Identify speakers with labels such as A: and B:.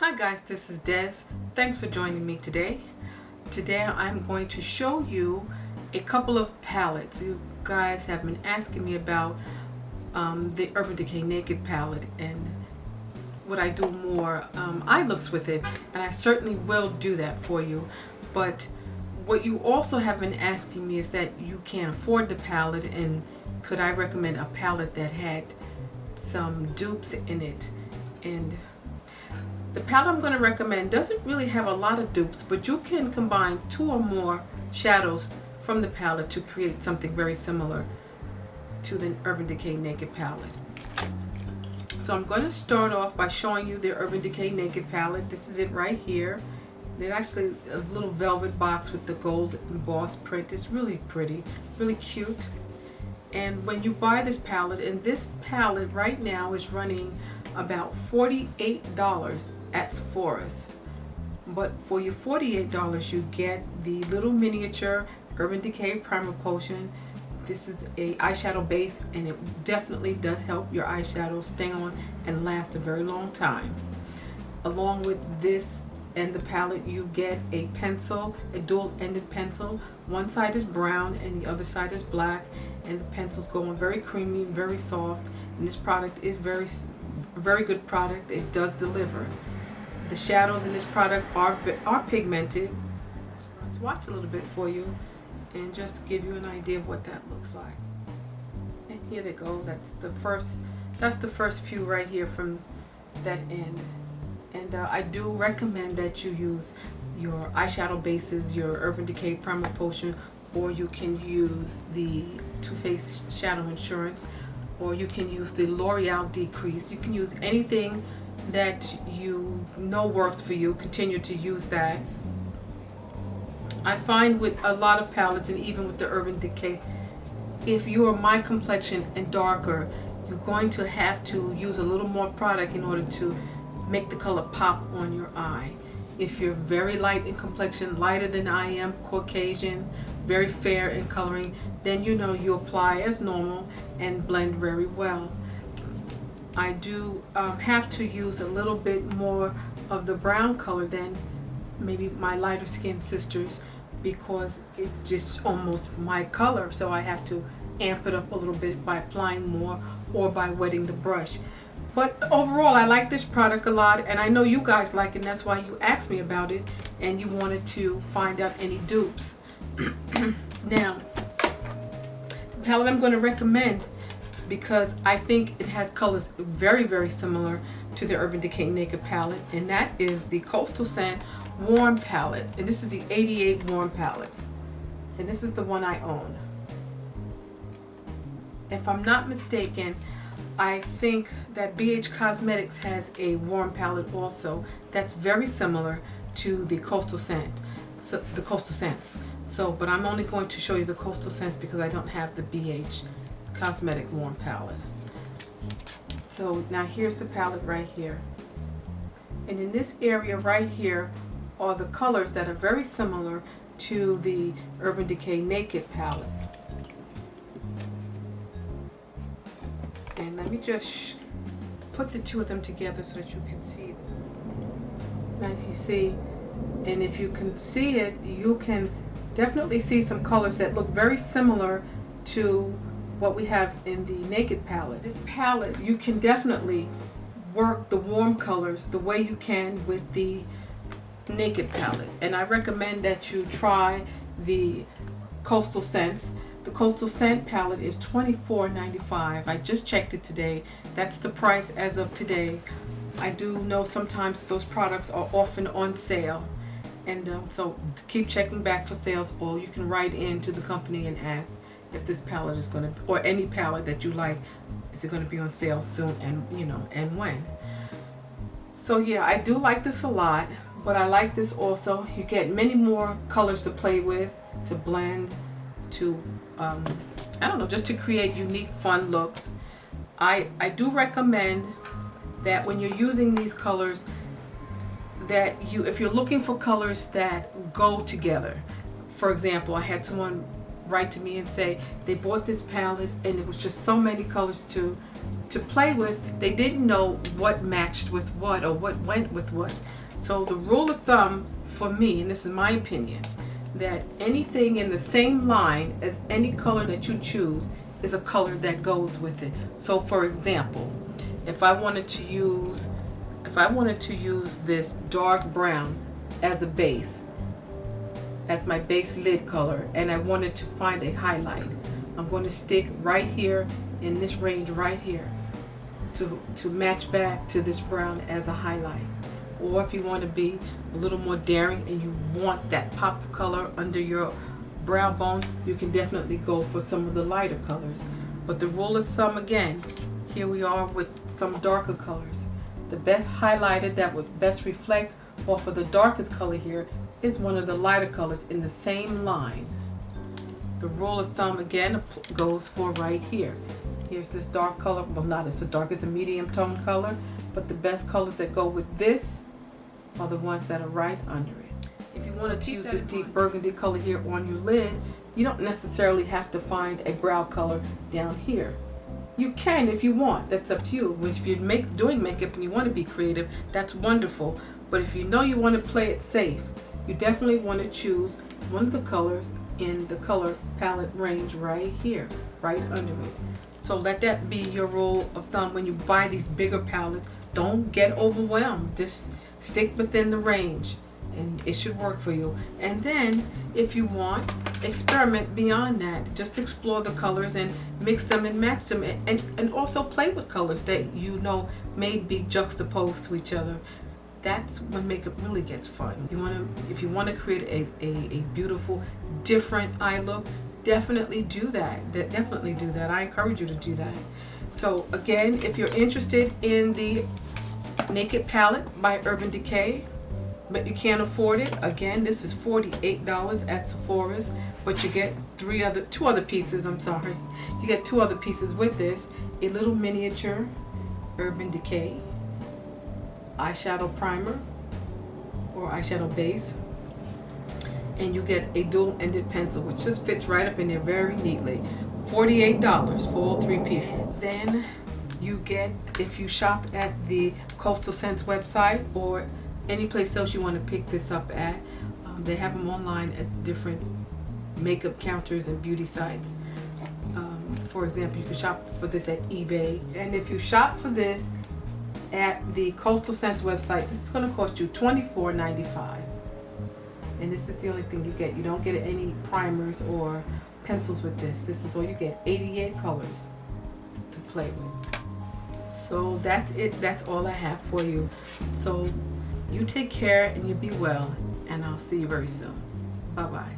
A: Hi guys, this is Des. Thanks for joining me today. Today I'm going to show you a couple of palettes. You guys have been asking me about the Urban Decay Naked palette and would I do more eye looks with it, and I certainly will do that for you. But what you also have been asking me is that you can't afford the palette, and could I recommend a palette that had some dupes in it. And the palette I'm going to recommend doesn't really have a lot of dupes, but you can combine two or more shadows from the palette to create something very similar to the Urban Decay Naked palette. So I'm going to start off by showing you the Urban Decay Naked palette. This is it right here. It's actually a little velvet box with the gold embossed print. It's really pretty, really cute. And when you buy this palette, and this palette right now is running about $48 at Sephora's. But for your $48 you get the little miniature Urban Decay Primer Potion. This is a eyeshadow base, and it definitely does help your eyeshadow stay on and last a very long time. Along with this and the palette you get a pencil, a dual-ended pencil. One side is brown and the other side is black, and the pencil's going very creamy, very soft, and this product is very good product. It does deliver. The shadows in this product are pigmented. Let's swatch a little bit for you and just to give you an idea of what that looks like. And here they go. That's the first few right here from that end. And I do recommend that you use your eyeshadow bases, your Urban Decay Primer Potion, or you can use the Too Faced Shadow Insurance, or you can use the L'Oreal Decrease. You can use anything that you know works for you. Continue to use that. I find with a lot of palettes, and even with the Urban Decay, if you are my complexion and darker, you're going to have to use a little more product in order to make the color pop on your eye. If you're very light in complexion, lighter than I am, Caucasian, very fair in coloring, then you know you apply as normal and blend very well. I do have to use a little bit more of the brown color than maybe my lighter skinned sisters, because it's just almost my color, so I have to amp it up a little bit by applying more or by wetting the brush. But overall, I like this product a lot, and I know you guys like it, and that's why you asked me about it and you wanted to find out any dupes. Now, the palette I'm going to recommend, because I think it has colors very, very similar to the Urban Decay Naked palette, and that is the Coastal Scent Warm palette. And this is the 88 Warm palette, and this is the one I own. If I'm not mistaken, I think that NYX Cosmetics has a warm palette also that's very similar to the Coastal Scent, so the Coastal Scents. So, but I'm only going to show you the Coastal Scents because I don't have the NYX Cosmetic warm palette. So now here's the palette right here, and in this area right here are the colors that are very similar to the Urban Decay Naked palette. And let me just put the two of them together so that you can see them. Nice, you see, and if you can see it, you can definitely see some colors that look very similar to what we have in the Naked palette. This palette, you can definitely work the warm colors the way you can with the Naked palette, and I recommend that you try the Coastal Scents. The Coastal Scent palette is $24.95. I just checked it today. That's the price as of today. I do know sometimes those products are often on sale, and so keep checking back for sales, or you can write in to the company and ask if this palette is going to, or any palette that you like, is it going to be on sale soon, and you know, and when. So yeah, I do like this a lot, but I like this also. You get many more colors to play with, to blend, to I don't know, just to create unique, fun looks. I do recommend that when you're using these colors, that if you're looking for colors that go together. For example, I had someone write to me and say they bought this palette and it was just so many colors to play with. They didn't know what matched with what or what went with what. So the rule of thumb for me, and this is my opinion, that anything in the same line as any color that you choose is a color that goes with it. So for example, if I wanted to use this dark brown as a base, as my base lid color, and I wanted to find a highlight, I'm going to stick right here in this range right here to match back to this brown as a highlight. Or if you want to be a little more daring and you want that pop of color under your brow bone, you can definitely go for some of the lighter colors. But the rule of thumb again, here we are with some darker colors. The best highlighter that would best reflect off of the darkest color here is one of the lighter colors in the same line. The rule of thumb again goes for right here. Here's this dark color, well not as so dark, it's a medium tone color, but the best colors that go with this are the ones that are right under it. If you wanted to use this deep burgundy color here on your lid, you don't necessarily have to find a brow color down here. You can if you want, that's up to you. If you're doing makeup and you want to be creative, that's wonderful. But if you know you want to play it safe, you definitely want to choose one of the colors in the color palette range right here, right under it. So let that be your rule of thumb when you buy these bigger palettes. Don't get overwhelmed. Just stick within the range and it should work for you. And then if you want, experiment beyond that. Just explore the colors and mix them and match them, and also play with colors that you know may be juxtaposed to each other. That's when makeup really gets fun. If you want to create a beautiful, different eye look, definitely do that. Definitely do that. I encourage you to do that. So again, if you're interested in the Naked palette by Urban Decay, but you can't afford it, again, this is $48 at Sephora's, but you get two other pieces. You get two other pieces with this: a little miniature Urban Decay eyeshadow primer or eyeshadow base, and you get a dual-ended pencil which just fits right up in there very neatly. $48 for all three pieces. Then you get, if you shop at the Coastal Scents website or any place else you want to pick this up at, they have them online at different makeup counters and beauty sites. For example, you can shop for this at eBay, and if you shop for this at the Coastal Scents website, this is going to cost you $24.95, and this is the only thing you get. You don't get any primers or pencils with this. This is all you get. 88 colors to play with. So that's it. That's all I have for you. So you take care and you be well, and I'll see you very soon. Bye bye.